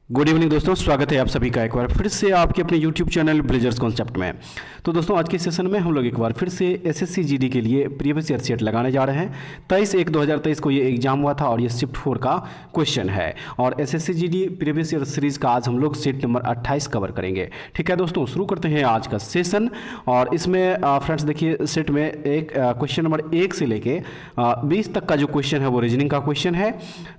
Good evening दोस्तों, स्वागत है आप सभी का एक बार फिर से आपके अपने YouTube चैनल ब्लेजर्स कॉन्सेप्ट में। तो दोस्तों आज के सेशन में हम लोग एक बार फिर से एसएससी जीडी के लिए प्रीवियस ईयर सेट लगाने जा रहे हैं। 23/1/2023 को ये एग्जाम हुआ था और ये शिफ्ट 4 का क्वेश्चन है और SSC GD previous year series का आज हम लोग सेट नंबर 28 कवर करेंगे। ठीक है दोस्तों, शुरू करते हैं आज का सेशन। और इसमें फ्रेंड्स देखिए, सेट में एक क्वेश्चन नंबर 1 से लेके 20 तक का जो क्वेश्चन है वो रीजनिंग का क्वेश्चन है।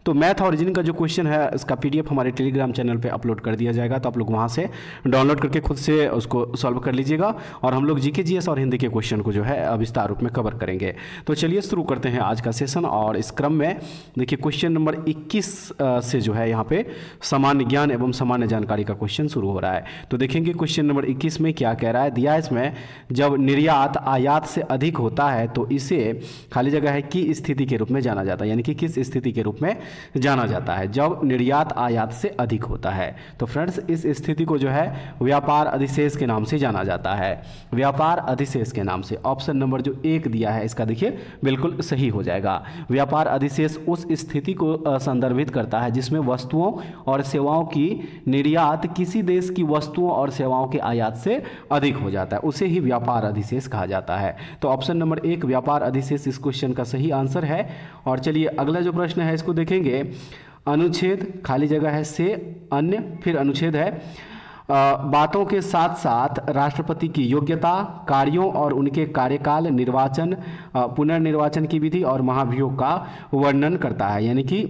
तो मैथ और रीजनिंग का जो क्वेश्चन है इसका PDF हमारे टेलीग्राम चैनल पे अपलोड कर दिया जाएगा, तो आप लोग वहाँ से डाउनलोड करके खुद से उसको सॉल्व कर लीजिएगा और हम लोग जीके जीएस और हिंदी के क्वेश्चन को जो है विस्तार रूप में कवर करेंगे। तो चलिए शुरू करते हैं आज का सेशन। और इस क्रम में देखिए क्वेश्चन नंबर 21 से जो है यहाँ पे सामान्य ज्ञान एवं सामान्य जानकारी का क्वेश्चन शुरू हो रहा है। तो देखेंगे क्वेश्चन नंबर 21 में क्या कह रहा है। दिया इसमें, जब निर्यात आयात से अधिक होता है तो इसे खाली जगह है की स्थिति के रूप में जाना जाता है, यानी कि किस स्थिति के रूप में जाना जाता है जब निर्यात आयात से अधिक होता है। तो फ्रेंड्स इस स्थिति को जो है व्यापार अधिशेष के नाम से जाना जाता है, व्यापार अधिशेष के नाम से। ऑप्शन नंबर जो 1 दिया है इसका देखिए बिल्कुल सही हो जाएगा। व्यापार अधिशेष उस स्थिति को संदर्भित करता है जिसमें वस्तुओं और सेवाओं की निर्यात किसी देश की वस्तुओं और सेवाओं के आयात से अधिक हो जाता है, उसे ही व्यापार अधिशेष कहा जाता है। तो ऑप्शन नंबर 1 व्यापार अधिशेष इस क्वेश्चन का सही आंसर है। और चलिए अगला जो प्रश्न है इसको देखेंगे। अनुच्छेद खाली जगह है से अन्य, फिर अनुच्छेद है बातों के साथ साथ राष्ट्रपति की योग्यता, कार्यों और उनके कार्यकाल, निर्वाचन, पुनर्निर्वाचन की विधि और महाभियोग का वर्णन करता है, यानी कि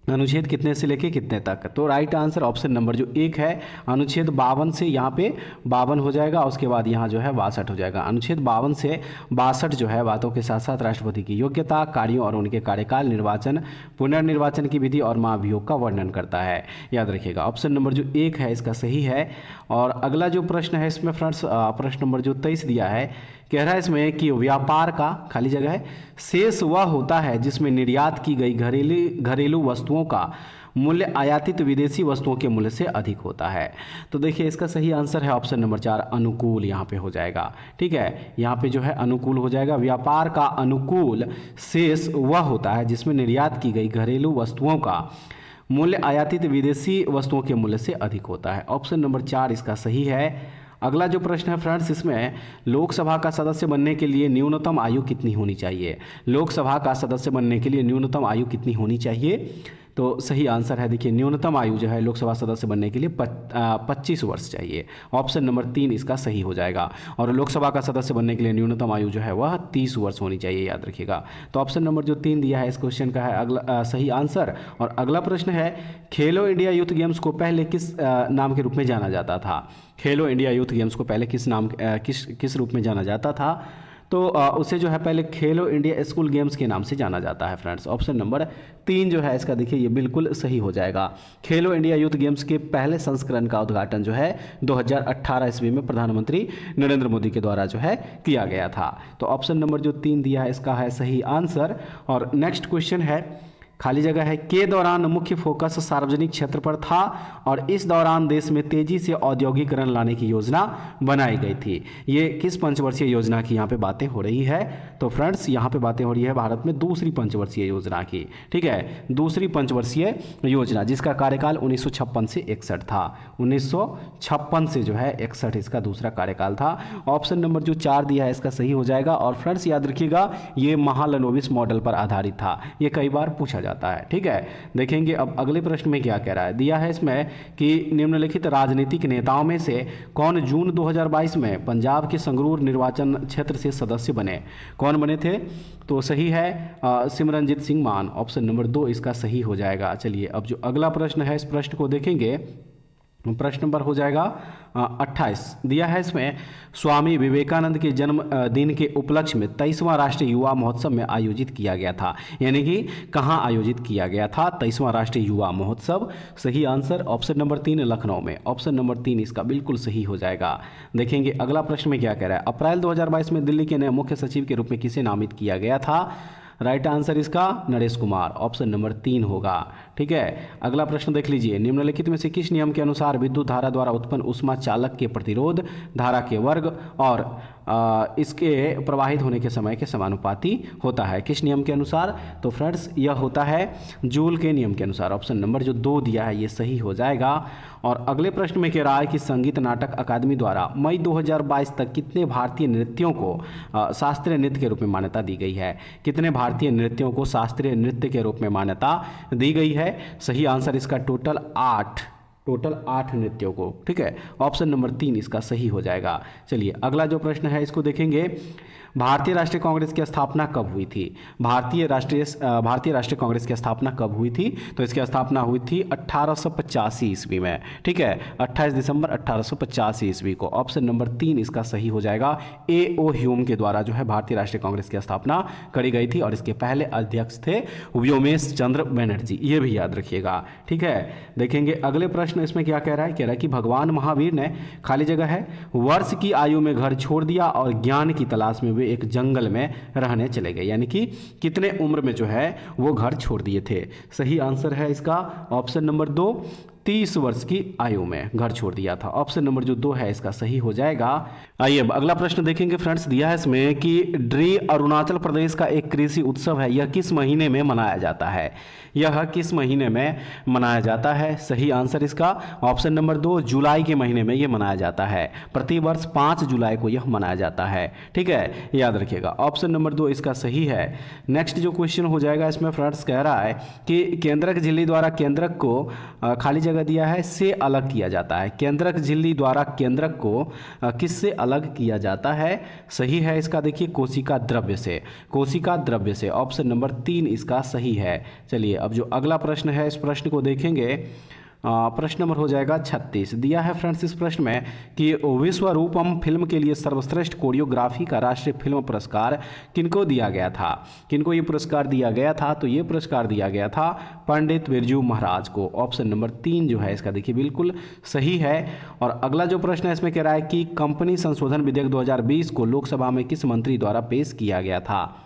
अनुच्छेद कितने से लेके कितने तक। तो राइट आंसर ऑप्शन नंबर जो 1 है, अनुच्छेद 52 से यहाँ पे 52 हो जाएगा, उसके बाद यहाँ जो है 62 हो जाएगा। अनुच्छेद 52 से 62 जो है बातों के साथ साथ राष्ट्रपति की योग्यता, कार्यों और उनके कार्यकाल, निर्वाचन, पुनर्निर्वाचन की विधि और महाभियोग का वर्णन करता है। याद रखिएगा ऑप्शन नंबर जो 1 है इसका सही है। और अगला जो प्रश्न है इसमें फ्रेंड्स प्रश्न नंबर जो 23 दिया है, कह रहा है इसमें कि व्यापार का खाली जगह है शेष वह होता है जिसमें निर्यात की गई घरेलू वस्तुओं का मूल्य आयातित विदेशी वस्तुओं के मूल्य से अधिक होता है। तो देखिए इसका सही आंसर है ऑप्शन नंबर 4 अनुकूल, यहाँ पे हो जाएगा। ठीक है, यहाँ पे जो है अनुकूल हो जाएगा। व्यापार का अनुकूल शेष वह होता है जिसमें निर्यात की गई घरेलू वस्तुओं का मूल्य आयातित विदेशी वस्तुओं के मूल्य से अधिक होता है। ऑप्शन नंबर 4 इसका सही है। अगला जो प्रश्न है फ्रेंड्स, इसमें लोकसभा का सदस्य बनने के लिए न्यूनतम आयु कितनी होनी चाहिए। लोकसभा का सदस्य बनने के लिए न्यूनतम आयु कितनी होनी चाहिए। तो सही आंसर है देखिए न्यूनतम आयु जो है लोकसभा सदस्य बनने के लिए 25 वर्ष चाहिए। ऑप्शन नंबर 3 इसका सही हो जाएगा। और लोकसभा का सदस्य बनने के लिए न्यूनतम आयु जो है वह 30 वर्ष होनी चाहिए, याद रखिएगा। तो ऑप्शन नंबर जो 3 दिया है इस क्वेश्चन का है अगला सही आंसर। और अगला प्रश्न है, खेलो इंडिया यूथ गेम्स को पहले किस नाम के रूप में जाना जाता था। खेलो इंडिया यूथ गेम्स को पहले किस रूप में जाना जाता था। तो उसे जो है पहले खेलो इंडिया स्कूल गेम्स के नाम से जाना जाता है फ्रेंड्स। ऑप्शन नंबर 3 जो है इसका देखिए ये बिल्कुल सही हो जाएगा। खेलो इंडिया यूथ गेम्स के पहले संस्करण का उद्घाटन जो है 2018 ईस्वी में प्रधानमंत्री नरेंद्र मोदी के द्वारा जो है किया गया था। तो ऑप्शन नंबर जो 3 दिया है इसका है सही आंसर। और नेक्स्ट क्वेश्चन है, खाली जगह है के दौरान मुख्य फोकस सार्वजनिक क्षेत्र पर था और इस दौरान देश में तेजी से औद्योगिकरण लाने की योजना बनाई गई थी। ये किस पंचवर्षीय योजना की यहाँ पे बातें हो रही है। तो फ्रेंड्स यहाँ पे बातें हो रही है भारत में दूसरी पंचवर्षीय योजना की। ठीक है, दूसरी पंचवर्षीय योजना जिसका कार्यकाल 1956 से 61 था। 1956 से जो है 61 इसका दूसरा कार्यकाल था। ऑप्शन नंबर जो 4 दिया है इसका सही हो जाएगा। और फ्रेंड्स याद रखिएगा ये महालनोबिस मॉडल पर आधारित था, ये कई बार पूछा जाता है। ठीक है, देखेंगे अब अगले प्रश्न में क्या कह रहा है। दिया है इसमें कि निम्नलिखित राजनीतिक नेताओं में से कौन जून 2022 में पंजाब के संगरूर निर्वाचन क्षेत्र से सदस्य बने। कौन बने थे। तो सही है सिमरनजीत सिंह मान। ऑप्शन नंबर 2 इसका सही हो जाएगा। चलिए अब जो अगला प्रश्न है इस प्रश्न को देखेंगे। प्रश्न नंबर हो जाएगा 28 दिया है इसमें, स्वामी विवेकानंद के जन्म दिन के उपलक्ष्य में 23वां राष्ट्रीय युवा महोत्सव में आयोजित किया गया था, यानी कि कहाँ आयोजित किया गया था 23वां राष्ट्रीय युवा महोत्सव। सही आंसर ऑप्शन नंबर 3 लखनऊ में। ऑप्शन नंबर 3 इसका बिल्कुल सही हो जाएगा। देखेंगे अगला प्रश्न में क्या कह रहा है। अप्रैल 2022 में दिल्ली के नए मुख्य सचिव के रूप में किसे नामित किया गया था। राइट आंसर इसका नरेश कुमार। ऑप्शन नंबर 3 होगा। ठीक है। अगला प्रश्न देख लीजिए, निम्नलिखित में से किस नियम के अनुसार विद्युत धारा द्वारा उत्पन्न ऊष्मा चालक के प्रतिरोध धारा के वर्ग और इसके प्रवाहित होने के समय के समानुपाती होता है? किस नियम के अनुसार? तो फ्रेंड्स यह होता है जूल के नियम के अनुसार। ऑप्शन नंबर जो 2 दिया है ये सही हो जाएगा। और अगले प्रश्न में कह रहा है कि संगीत नाटक अकादमी द्वारा मई 2022 तक कितने भारतीय नृत्यों को शास्त्रीय नृत्य के रूप में मान्यता दी गई है? कितने भारतीय नृत्यों को शास्त्रीय नृत्य के रूप में मान्यता दी गई है? सही आंसर इसका टोटल 8 नृत्यों को, ठीक है। ऑप्शन नंबर 3 इसका सही हो जाएगा। चलिए अगला जो प्रश्न है इसको देखेंगे, भारतीय राष्ट्रीय कांग्रेस की स्थापना कब हुई थी? भारतीय राष्ट्रीय कांग्रेस की स्थापना कब हुई थी? तो इसकी स्थापना हुई थी 1885 ईस्वी में, ठीक है, 28 दिसंबर 1885 ईस्वी को। ऑप्शन नंबर 3 इसका सही हो जाएगा। A.O. ह्यूम के द्वारा जो है भारतीय राष्ट्रीय कांग्रेस की स्थापना करी गई थी और इसके पहले अध्यक्ष थे व्योमेश चंद्र बनर्जी, ये भी याद रखिएगा, ठीक है। देखेंगे अगले प्रश्न इसमें क्या कह रहा है, कह रहा है कि भगवान महावीर ने, खाली जगह है, वर्ष की आयु में घर छोड़ दिया और ज्ञान की तलाश में वे एक जंगल में रहने चले गए, यानी कि कितने उम्र में जो है वो घर छोड़ दिए थे? सही आंसर है इसका ऑप्शन नंबर 2, 30 वर्ष की आयु में घर छोड़ दिया था। ऑप्शन नंबर जो 2 है इसका सही हो जाएगा। आइए अब अगला प्रश्न देखेंगे फ्रेंड्स, दिया है इसमें कि ड्री अरुणाचल प्रदेश का एक कृषि उत्सव है, यह किस महीने में मनाया जाता है? यह किस महीने में मनाया जाता है? सही आंसर इसका ऑप्शन नंबर 2, जुलाई के महीने में यह मनाया जाता है। प्रतिवर्ष 5 जुलाई को यह मनाया जाता है, ठीक है, याद रखिएगा। ऑप्शन नंबर 2 इसका सही है। नेक्स्ट जो क्वेश्चन हो जाएगा इसमें फ्रेंड्स कह रहा है कि केंद्रक झिल्ली द्वारा केंद्रक को, खाली जगह दिया है, से अलग किया जाता है। केंद्रक झिल्ली द्वारा केंद्रक को किससे अलग किया जाता है? सही है इसका देखिए कोशिका द्रव्य से, कोशिका द्रव्य से। ऑप्शन नंबर 3 इसका सही है। चलिए अब जो अगला प्रश्न है इस प्रश्न को देखेंगे, प्रश्न नंबर हो जाएगा 36। दिया है फ्रेंड्स इस प्रश्न में कि विश्वरूपम फिल्म के लिए सर्वश्रेष्ठ कोरियोग्राफी का राष्ट्रीय फिल्म पुरस्कार किनको दिया गया था? किनको ये पुरस्कार दिया गया था? तो ये पुरस्कार दिया गया था पंडित बिरजू महाराज को। ऑप्शन नंबर 3 जो है इसका देखिए बिल्कुल सही है। और अगला जो प्रश्न है इसमें कह रहा है कि कंपनी संशोधन विधेयक 2020 को लोकसभा में किस मंत्री द्वारा पेश किया गया था?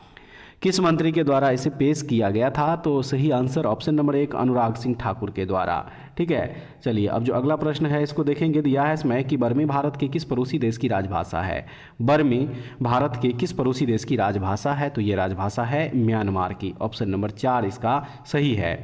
किस मंत्री के द्वारा इसे पेश किया गया था? तो सही answer option number 1, Anurag Singh Thakur के द्वारा, ठीक है। चलिए अब जो अगला प्रश्न है इसको देखेंगे, दिया है इसमें कि बर्मी भारत के किस पड़ोसी देश की राजभाषा है? बर्मी भारत के किस पड़ोसी देश की राजभाषा है? तो ये राजभाषा है म्यांमार की। ऑप्शन नंबर 4 इसका सही है।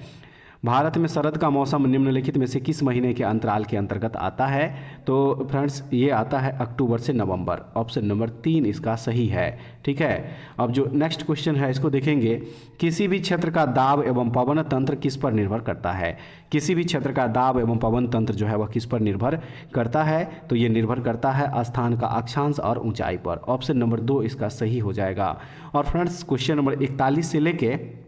भारत में शरद का मौसम निम्नलिखित में से किस महीने के अंतराल के अंतर्गत आता है? तो फ्रेंड्स ये आता है अक्टूबर से नवंबर। ऑप्शन नंबर 3 इसका सही है, ठीक है। अब जो नेक्स्ट क्वेश्चन है इसको देखेंगे, किसी भी क्षेत्र का दाब एवं पवन तंत्र किस पर निर्भर करता है? किसी भी क्षेत्र का दाब एवं पवन तंत्र जो है वह किस पर निर्भर करता है? तो ये निर्भर करता है स्थान का अक्षांश और ऊंचाई पर। ऑप्शन नंबर 2 इसका सही हो जाएगा। और फ्रेंड्स क्वेश्चन नंबर 41 से लेके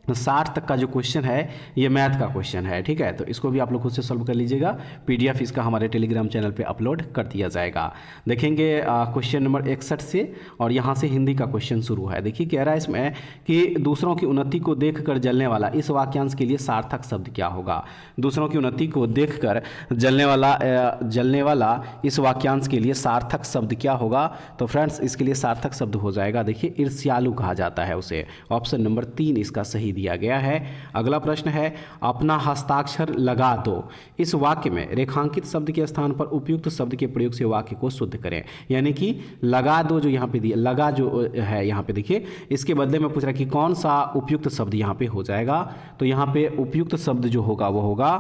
60 तक का जो क्वेश्चन है ये मैथ का क्वेश्चन है, ठीक है। तो इसको भी आप लोग खुद से सॉल्व कर लीजिएगा, PDF इसका हमारे टेलीग्राम चैनल पे अपलोड कर दिया जाएगा। देखेंगे क्वेश्चन नंबर 61 से, और यहाँ से हिंदी का क्वेश्चन शुरू है। देखिए कह रहा है इसमें कि दूसरों की उन्नति को देखकर जलने वाला इस वाक्यांश के लिए सार्थक शब्द क्या होगा? दूसरों की उन्नति को देखकर जलने वाला इस वाक्यांश के लिए सार्थक शब्द क्या होगा? तो फ्रेंड्स इसके लिए सार्थक शब्द हो जाएगा, देखिए ईर्ष्यालु कहा जाता है उसे। ऑप्शन नंबर 3 इसका सही दिया गया है। अगला प्रश्न है, अपना हस्ताक्षर लगा दो। इस वाक्य में रेखांकित शब्द के स्थान पर उपयुक्त शब्द के प्रयोग से वाक्य को शुद्ध करें। यानी कि लगा दो जो यहाँ पे दिया, लगा जो है यहाँ पे देखिए, इसके बदले में पूछ रहा है कि कौन सा उपयुक्त शब्द यहाँ पे हो जाएगा? तो यहाँ पे उपयुक्त शब्द जो होगा वो होगा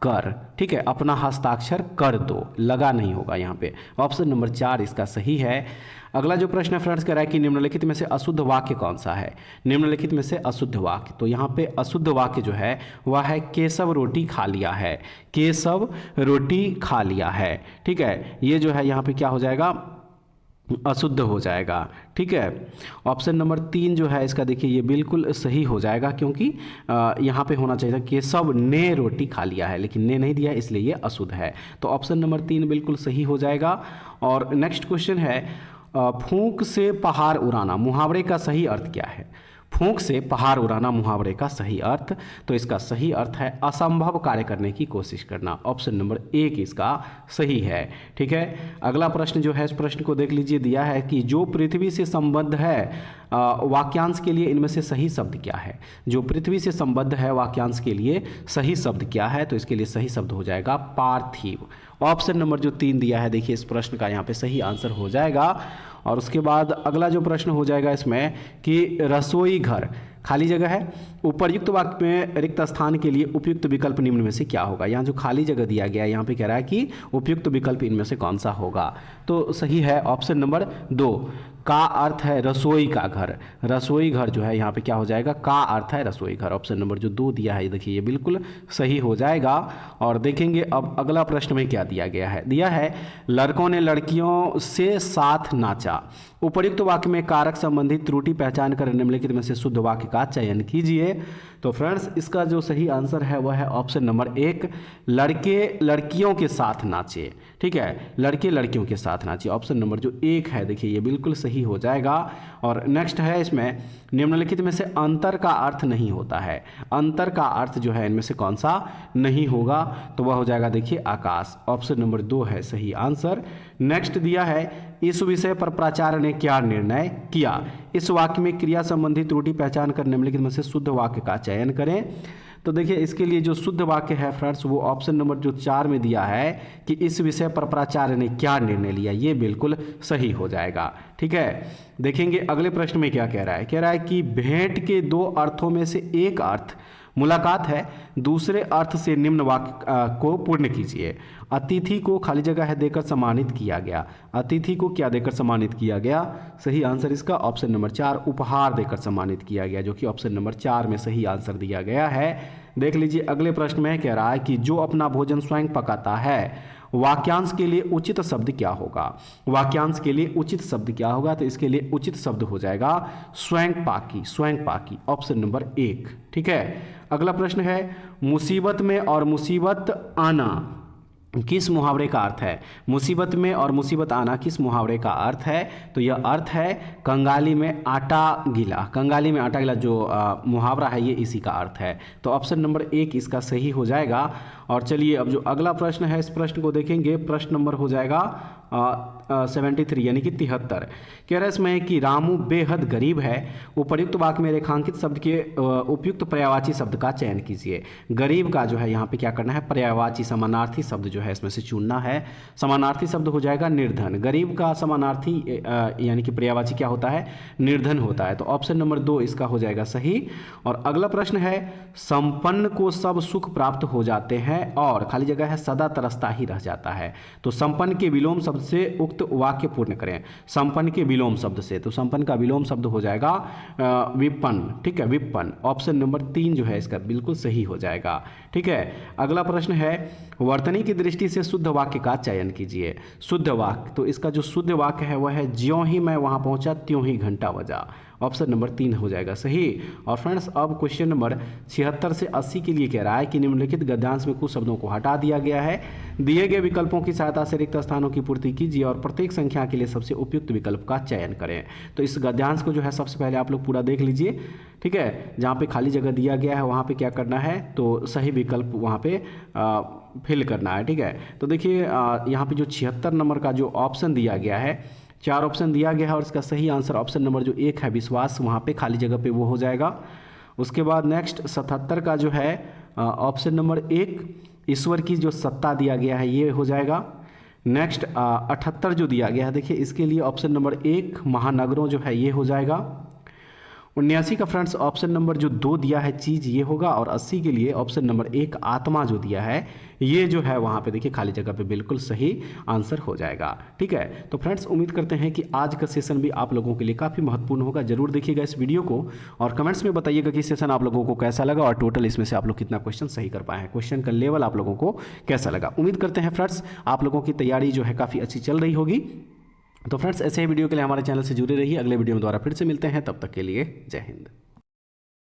कर, ठीक है। अपना हस्ताक्षर कर दो, लगा नहीं होगा यहाँ पे। ऑप्शन नंबर 4 इसका सही है। अगला जो प्रश्न है फ्रेंड्स कह रहा है कि निम्नलिखित में से अशुद्ध वाक्य कौन सा है? निम्नलिखित में से अशुद्ध वाक्य, तो यहाँ पे अशुद्ध वाक्य जो है वह है केशव रोटी खा लिया है। केशव रोटी खा लिया है, ठीक है। ये जो है यहाँ पे क्या हो जाएगा? अशुद्ध हो जाएगा, ठीक है। ऑप्शन नंबर 3 जो है इसका देखिए ये बिल्कुल सही हो जाएगा, क्योंकि यहाँ पे होना चाहिए था केशव ने रोटी खा लिया है, लेकिन ने नहीं दिया इसलिए ये अशुद्ध है। तो ऑप्शन नंबर 3 बिल्कुल सही हो जाएगा। और नेक्स्ट क्वेश्चन है, फूंक से पहाड़ उड़ाना मुहावरे का सही अर्थ क्या है? फूंक से पहाड़ उड़ाना मुहावरे का सही अर्थ, तो इसका सही अर्थ है असंभव कार्य करने की कोशिश करना। ऑप्शन नंबर 1 इसका सही है। ठीक है, अगला प्रश्न जो है इस प्रश्न को देख लीजिए, दिया है कि जो पृथ्वी से संबद्ध है वाक्यांश के लिए इनमें से सही शब्द क्या है। जो पृथ्वी से संबद्ध है वाक्यांश के लिए सही शब्द क्या है, तो इसके लिए सही शब्द हो जाएगा पार्थिव। ऑप्शन नंबर जो 3 दिया है, देखिए इस प्रश्न का यहाँ पे सही आंसर हो जाएगा। और उसके बाद अगला जो प्रश्न हो जाएगा इसमें कि रसोई घर खाली जगह है, उपर्युक्त वाक्य में रिक्त स्थान के लिए उपयुक्त विकल्प निम्न में से क्या होगा। यहाँ जो खाली जगह दिया गया है यहाँ पे कह रहा है कि उपयुक्त विकल्प इनमें से कौन सा होगा, तो सही है ऑप्शन नंबर 2 का अर्थ है रसोई का घर। रसोई घर जो है यहाँ पे क्या हो जाएगा, का अर्थ है रसोई घर। ऑप्शन नंबर जो 2 दिया है देखिए ये बिल्कुल सही हो जाएगा। और देखेंगे अब अगला प्रश्न में क्या दिया गया है, दिया है लड़कों ने लड़कियों से साथ नाचा। उपर्युक्त वाक्य में कारक संबंधी त्रुटि पहचान कर निम्नलिखित में से शुद्ध वाक्य का चयन कीजिए। तो फ्रेंड्स इसका जो सही आंसर है वह है ऑप्शन नंबर 1 लड़के लड़कियों के साथ नाचे। ठीक है, लड़के लड़कियों के साथ नाचे। ऑप्शन नंबर जो 1 है देखिए ये बिल्कुल सही हो जाएगा। और नेक्स्ट है इसमें निम्नलिखित में से अंतर का अर्थ नहीं होता है। अंतर का अर्थ जो है इनमें से कौन सा नहीं होगा, तो वह हो जाएगा देखिए आकाश। ऑप्शन नंबर 2 है सही आंसर। नेक्स्ट दिया है इस विषय पर प्राचार्य ने क्या निर्णय किया। इस वाक्य में क्रिया संबंधी त्रुटि पहचान कर निम्नलिखित में से शुद्ध वाक्य का चयन करें। तो देखिए इसके लिए जो शुद्ध वाक्य है फ्रेंड्स वो ऑप्शन नंबर जो 4 में दिया है कि इस विषय पर प्राचार्य ने क्या निर्णय लिया, ये बिल्कुल सही हो जाएगा। ठीक है, देखेंगे अगले प्रश्न में क्या कह रहा है, कह रहा है कि भेंट के 2 अर्थों में से एक अर्थ मुलाकात है, दूसरे अर्थ से निम्न वाक्य को पूर्ण कीजिए। अतिथि को खाली जगह है देकर सम्मानित किया गया। अतिथि को क्या देकर सम्मानित किया गया, सही आंसर इसका ऑप्शन नंबर 4 उपहार देकर सम्मानित किया गया, जो कि ऑप्शन नंबर 4 में सही आंसर दिया गया है। देख लीजिए अगले प्रश्न में कह रहा है कि जो अपना भोजन स्वयं पकाता है वाक्यांश के लिए उचित शब्द क्या होगा। वाक्यांश के लिए उचित शब्द क्या होगा, तो इसके लिए उचित शब्द हो जाएगा स्वयं पाकी। स्वयं पाकी ऑप्शन नंबर 1। ठीक है, अगला प्रश्न है मुसीबत में और मुसीबत आना किस मुहावरे का अर्थ है। मुसीबत में और मुसीबत आना किस मुहावरे का अर्थ है, तो यह अर्थ है कंगाली में आटा गीला। कंगाली में आटा गीला जो मुहावरा है ये इसी का अर्थ है। तो ऑप्शन नंबर 1 इसका सही हो जाएगा। और चलिए अब जो अगला प्रश्न है इस प्रश्न को देखेंगे। प्रश्न नंबर हो जाएगा 73 यानी कि 73। कह रहा है इसमें कि रामू बेहद गरीब है। उपर्युक्त वाक्य में रेखांकित शब्द के उपयुक्त पर्यायवाची शब्द का चयन कीजिए। गरीब का जो है यहाँ पे क्या करना है, पर्यायवाची समानार्थी शब्द जो है इसमें से चुनना है। समानार्थी शब्द हो जाएगा निर्धन। गरीब का समानार्थी यानी कि पर्यायवाची क्या होता है, निर्धन होता है। तो ऑप्शन नंबर 2 इसका हो जाएगा सही। और अगला प्रश्न है संपन्न को सब सुख प्राप्त हो जाते हैं और खाली जगह है सदा तरसता ही रह जाता है। तो संपन्न के विलोम शब्द से उक्त वाक्य पूर्ण करें। संपन्न के विलोम शब्द से, तो संपन्न का विलोम शब्द हो जाएगा विपन्न। ठीक है, विपन्न। ऑप्शन नंबर 3 जो है इसका बिल्कुल सही हो जाएगा। ठीक है, अगला प्रश्न है वर्तनी की दृष्टि से शुद्ध वाक्य का चयन कीजिए। शुद्ध वाक्य, तो इसका जो शुद्ध वाक्य है वह है ज्यों ही मैं वहां पहुंचा त्यों ही घंटा बजा। ऑप्शन नंबर 3 हो जाएगा सही। और फ्रेंड्स अब क्वेश्चन नंबर 76 से 80 के लिए कह रहा है कि निम्नलिखित गद्यांश में कुछ शब्दों को हटा दिया गया है। दिए गए विकल्पों की सहायता से रिक्त स्थानों की पूर्ति कीजिए और प्रत्येक संख्या के लिए सबसे उपयुक्त विकल्प का चयन करें। तो इस गद्यांश को जो है सबसे पहले आप लोग पूरा देख लीजिए। ठीक है, जहाँ पे खाली जगह दिया गया है वहाँ पे क्या करना है, तो सही विकल्प वहाँ पे फिल करना है। ठीक है, तो देखिए यहाँ पे जो 76 नंबर का जो ऑप्शन दिया गया है, 4 ऑप्शन दिया गया है और इसका सही आंसर ऑप्शन नंबर जो 1 है विश्वास, वहाँ पे खाली जगह पे वो हो जाएगा। उसके बाद नेक्स्ट 77 का जो है ऑप्शन नंबर 1 ईश्वर की जो सत्ता दिया गया है ये हो जाएगा। नेक्स्ट 78 जो दिया गया है देखिए इसके लिए ऑप्शन नंबर 1 महानगरों जो है ये हो जाएगा। 79 का फ्रेंड्स ऑप्शन नंबर जो 2 दिया है चीज़ ये होगा। और 80 के लिए ऑप्शन नंबर 1 आत्मा जो दिया है ये जो है वहाँ पे देखिए खाली जगह पे बिल्कुल सही आंसर हो जाएगा। ठीक है, तो फ्रेंड्स उम्मीद करते हैं कि आज का सेशन भी आप लोगों के लिए काफ़ी महत्वपूर्ण होगा। जरूर देखिएगा इस वीडियो को और कमेंट्स में बताइएगा कि सेशन आप लोगों को कैसा लगा और टोटल इसमें से आप लोग कितना क्वेश्चन सही कर पाए हैं, क्वेश्चन का लेवल आप लोगों को कैसा लगा। उम्मीद करते हैं फ्रेंड्स आप लोगों की तैयारी जो है काफ़ी अच्छी चल रही होगी। तो फ्रेंड्स ऐसे ही वीडियो के लिए हमारे चैनल से जुड़े रहिए। अगले वीडियो में दोबारा फिर से मिलते हैं, तब तक के लिए जय हिंद।